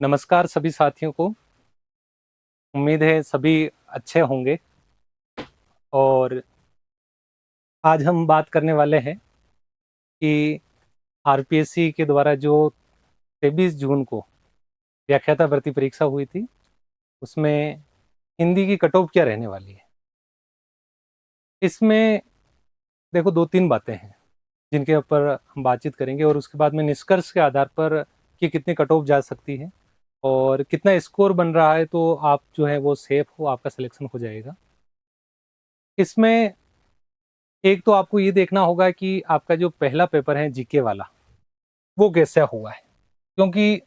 नमस्कार सभी साथियों को। उम्मीद है सभी अच्छे होंगे। और आज हम बात करने वाले हैं कि आरपीएससी के द्वारा जो 23 जून को व्याख्याता भर्ती परीक्षा हुई थी, उसमें हिंदी की कट ऑफ क्या रहने वाली है। इसमें देखो दो तीन बातें हैं जिनके ऊपर हम बातचीत करेंगे, और उसके बाद में निष्कर्ष के आधार पर कि कितनी कट ऑफ जा सकती है और कितना स्कोर बन रहा है, तो आप जो है वो सेफ हो, आपका सिलेक्शन हो जाएगा। इसमें एक तो आपको ये देखना होगा कि आपका जो पहला पेपर है जीके वाला, वो कैसा हुआ है, क्योंकि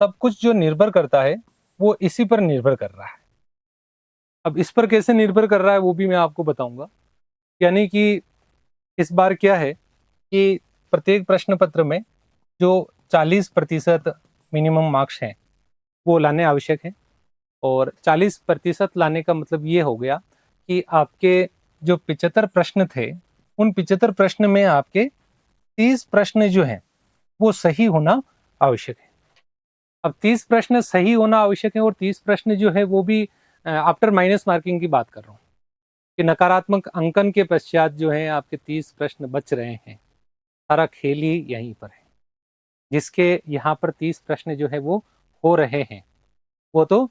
सब कुछ जो निर्भर करता है वो इसी पर निर्भर कर रहा है। अब इस पर कैसे निर्भर कर रहा है वो भी मैं आपको बताऊंगा। यानी कि इस बार क्या है कि प्रत्येक प्रश्न पत्र में जो 40% मिनिमम मार्क्स हैं वो लाने आवश्यक है। और 40% लाने का मतलब ये हो गया कि आपके जो 75 प्रश्न थे, उन 75 प्रश्न में आपके 30 प्रश्न जो हैं वो सही होना आवश्यक है। अब 30 प्रश्न सही होना आवश्यक है, और 30 प्रश्न जो है वो भी आफ्टर माइनस मार्किंग की बात कर रहा हूँ कि नकारात्मक अंकन के पश्चात जो है आपके 30 प्रश्न बच रहे हैं। सारा खेल ही यहीं पर है। जिसके यहाँ पर 30 प्रश्न जो है वो हो रहे हैं, वो तो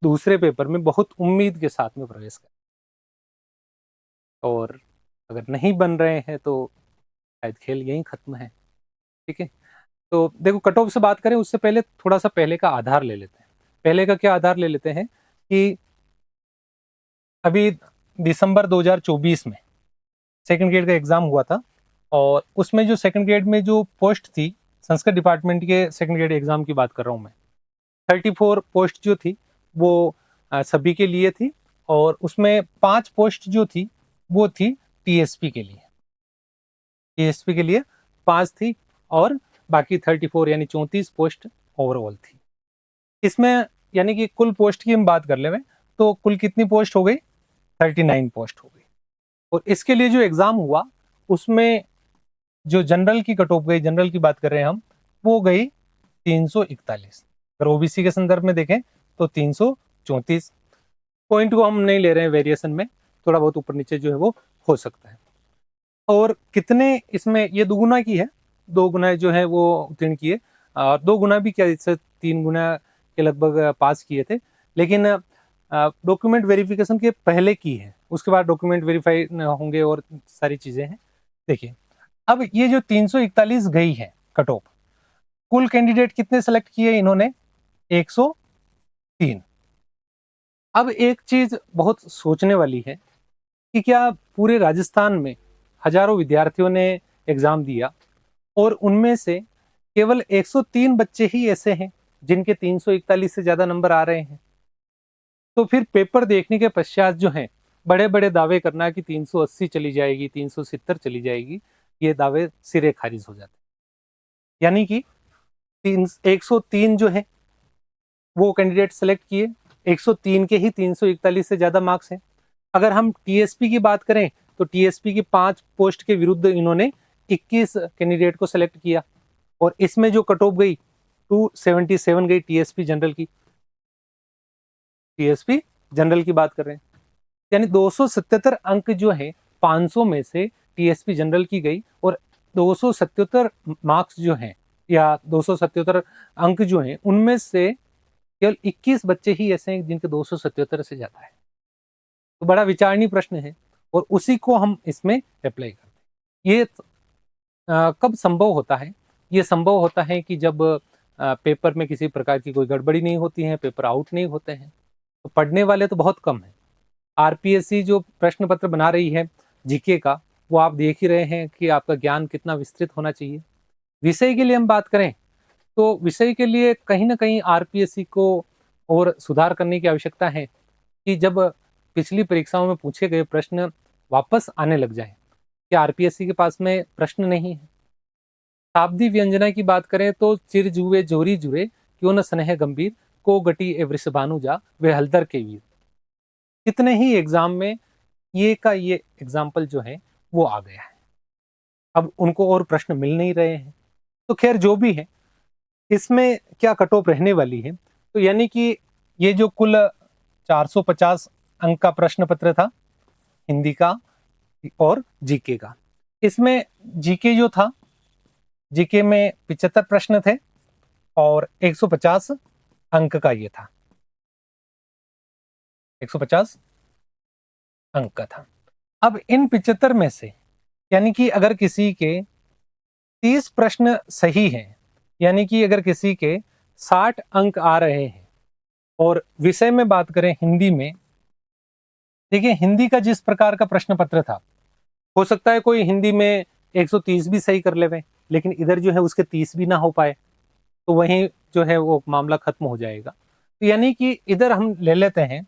दूसरे पेपर में बहुत उम्मीद के साथ में प्रवेश कर, और अगर नहीं बन रहे हैं तो शायद खेल यहीं खत्म है। ठीक है, तो देखो कट ऑफ से बात करें उससे पहले थोड़ा सा पहले का आधार ले लेते हैं। पहले का क्या आधार ले लेते हैं कि अभी दिसंबर 2024 में सेकंड ग्रेड का एग्जाम हुआ था, और उसमें जो सेकंड ग्रेड में जो पोस्ट थी, संस्कृत डिपार्टमेंट के सेकंड ग्रेड एग्जाम की बात कर रहा हूँ मैं। 34 पोस्ट जो थी वो सभी के लिए थी, और उसमें 5 पोस्ट जो थी वो थी टीएसपी के लिए। टीएसपी के लिए 5 थी, और बाकी 34 यानी 34 पोस्ट ओवरऑल थी इसमें। यानी कि कुल पोस्ट की हम बात कर ले तो कुल कितनी पोस्ट हो गई? 39 पोस्ट हो गई। और इसके लिए जो एग्जाम हुआ उसमें जो जनरल की कट ऑफ गई, जनरल की बात कर रहे हैं हम, वो गई 341। अगर ओबीसी के संदर्भ में देखें तो 334। पॉइंट को हम नहीं ले रहे हैं वेरिएशन में, थोड़ा बहुत ऊपर नीचे जो है वो हो सकता है। और कितने इसमें ये दुगुना की है, 2 गुना जो है वो उत्तीर्ण किए, और 2 गुना भी क्या, इससे 3 गुना के लगभग पास किए थे। लेकिन डॉक्यूमेंट वेरिफिकेशन के पहले की है, उसके बाद डॉक्यूमेंट वेरीफाई होंगे और सारी चीजें हैं। देखिए, अब ये जो 341 गई है कट ऑफ, कुल कैंडिडेट कितने सेलेक्ट किए इन्होंने? 103। अब एक चीज बहुत सोचने वाली है कि क्या पूरे राजस्थान में हजारों विद्यार्थियों ने एग्जाम दिया और उनमें से केवल 103 बच्चे ही ऐसे हैं जिनके 341 से ज्यादा नंबर आ रहे हैं? तो फिर पेपर देखने के पश्चात जो है बड़े बड़े दावे करना कि 380 चली जाएगी, 370 चली जाएगी, ये दावे सिरे खारिज हो जाते हैं। यानी कि 103 जो है वो कैंडिडेट सेलेक्ट किए, 103 के ही 341 से ज्यादा मार्क्स हैं। अगर हम टीएसपी की बात करें तो टीएसपी की 5 पोस्ट के विरुद्ध इन्होंने 21 कैंडिडेट को सेलेक्ट किया, और इसमें जो कट ऑफ गई 277 गई टीएसपी जनरल की। टीएसपी जनरल की बात कर रहे हैं, यानी 277 अंक जो है 500 में से टीएसपी जनरल की गई, और 277 मार्क्स जो हैं या 277 अंक जो हैं उनमें से केवल 21 बच्चे ही ऐसे हैं जिनके 277 से ज्यादा है। तो बड़ा विचारणीय प्रश्न है, और उसी को हम इसमें अप्लाई करते हैं। ये कब संभव होता है? ये संभव होता है कि जब पेपर में किसी प्रकार की कोई गड़बड़ी नहीं होती है, पेपर आउट नहीं होते हैं। तो पढ़ने वाले तो बहुत कम है। आरपीएससी जो प्रश्न पत्र बना रही है जीके का, वो आप देख ही रहे हैं कि आपका ज्ञान कितना विस्तृत होना चाहिए। विषय के लिए हम बात करें तो विषय के लिए कहीं ना कहीं आरपीएससी को और सुधार करने की आवश्यकता है कि जब पिछली परीक्षाओं में पूछे गए प्रश्न वापस आने लग जाए, कि आरपीएससी के पास में प्रश्न नहीं है। शाब्दी व्यंजना की बात करें तो चिर जुए जोरी जुरे, क्यों न स्नेह गंभीर, को गटी ए वृषभानु जा, वे हलदर के वीर। कितने ही एग्जाम में ये का ये एग्जाम्पल जो है वो आ गया है। अब उनको और प्रश्न मिल नहीं रहे हैं। तो खैर जो भी है, इसमें क्या कट ऑफ रहने वाली है, तो यानी कि ये जो कुल 450 अंक का प्रश्न पत्र था हिंदी का और जीके का, इसमें जीके जो था, जीके में 75 प्रश्न थे और 150 अंक का ये था, 150 अंक का था। अब इन 75 में से यानी कि अगर किसी के 30 प्रश्न सही हैं, यानी कि अगर किसी के 60 अंक आ रहे हैं, और विषय में बात करें हिंदी में, देखिए हिंदी का जिस प्रकार का प्रश्न पत्र था, हो सकता है कोई हिंदी में 130 भी सही कर लेवे, लेकिन इधर जो है उसके 30 भी ना हो पाए, तो वहीं जो है वो मामला खत्म हो जाएगा। तो यानी कि इधर हम ले लेते हैं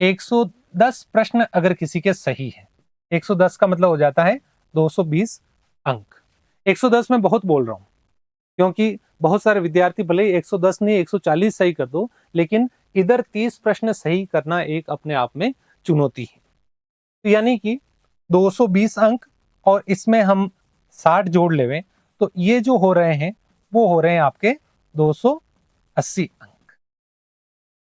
110 प्रश्न अगर किसी के सही है, 110 का मतलब हो जाता है 220 अंक। 110 में बहुत बोल रहा हूं, क्योंकि बहुत सारे विद्यार्थी भले ही 110 नहीं 140 सही कर दो, लेकिन इधर 30 प्रश्न सही करना एक अपने आप में चुनौती है। तो यानी कि 220 अंक और इसमें हम 60 जोड़ लेवे, तो ये जो हो रहे हैं वो हो रहे हैं आपके 280 अंक।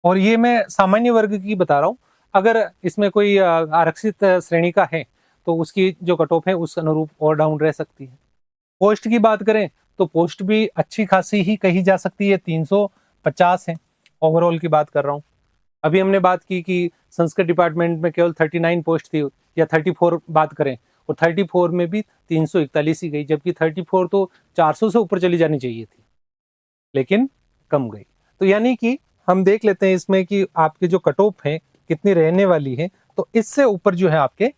और ये मैं सामान्य वर्ग की बता रहा हूं, अगर इसमें कोई आरक्षित श्रेणी का है तो उसकी जो कट ऑफ है उस अनुरूप और डाउन रह सकती है। पोस्ट की बात करें तो पोस्ट भी अच्छी खासी ही कही जा सकती है, 350 है। ओवरऑल की बात कर रहा हूँ। अभी हमने बात की कि संस्कृत डिपार्टमेंट में केवल 39 पोस्ट थी, या 34 बात करें, और 34 में भी 341 ही गई, जबकि 34 तो 400 से ऊपर चली जानी चाहिए थी, लेकिन कम गई। तो यानी कि हम देख लेते हैं इसमें कि आपके जो कट ऑफ है कितनी रहने वाली है, तो इससे ऊपर जो है आपके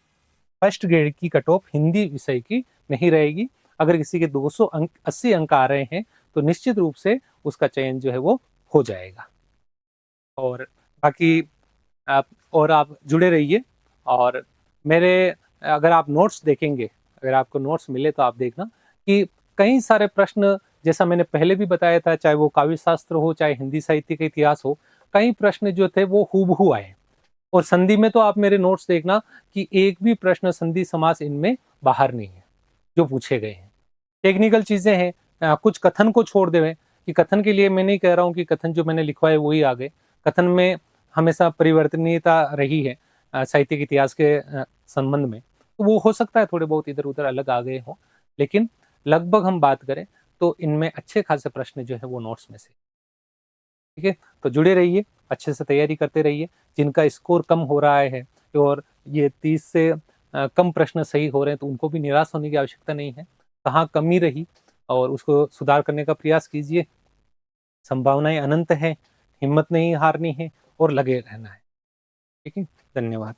फर्स्ट ग्रेड की कट ऑफ हिंदी विषय की नहीं रहेगी। अगर किसी के 200 अंक 80 अंक आ रहे हैं तो निश्चित रूप से उसका चयन जो है वो हो जाएगा। और बाकी आप जुड़े रहिए। और मेरे अगर आप नोट्स देखेंगे, अगर आपको नोट्स मिले तो आप देखना कि कई सारे प्रश्न, जैसा मैंने पहले भी बताया था, चाहे वो काव्य शास्त्र हो चाहे हिंदी साहित्य का इतिहास हो, कई प्रश्न जो थे वो हूबहू आए। और संधि में तो आप मेरे नोट्स देखना कि एक भी प्रश्न संधि समास इनमें बाहर नहीं है जो पूछे गए हैं। टेक्निकल चीजें हैं, कुछ कथन को छोड़ देवे, कि कथन के लिए मैं नहीं कह रहा हूँ कि कथन जो मैंने लिखवाए वही आ गए। कथन में हमेशा परिवर्तनीयता रही है साहित्यिक इतिहास के संबंध में, तो वो हो सकता है थोड़े बहुत इधर उधर अलग आ गए हों, लेकिन लगभग हम बात करें तो इनमें अच्छे खासे प्रश्न जो है वो नोट्स में से। ठीक है, तो जुड़े रहिए, अच्छे से तैयारी करते रहिए। जिनका स्कोर कम हो रहा है और ये 30 से कम प्रश्न सही हो रहे हैं, तो उनको भी निराश होने की आवश्यकता नहीं है। कहाँ कमी रही और उसको सुधार करने का प्रयास कीजिए। संभावनाएं अनंत हैं, हिम्मत नहीं हारनी है और लगे रहना है। ठीक है, धन्यवाद।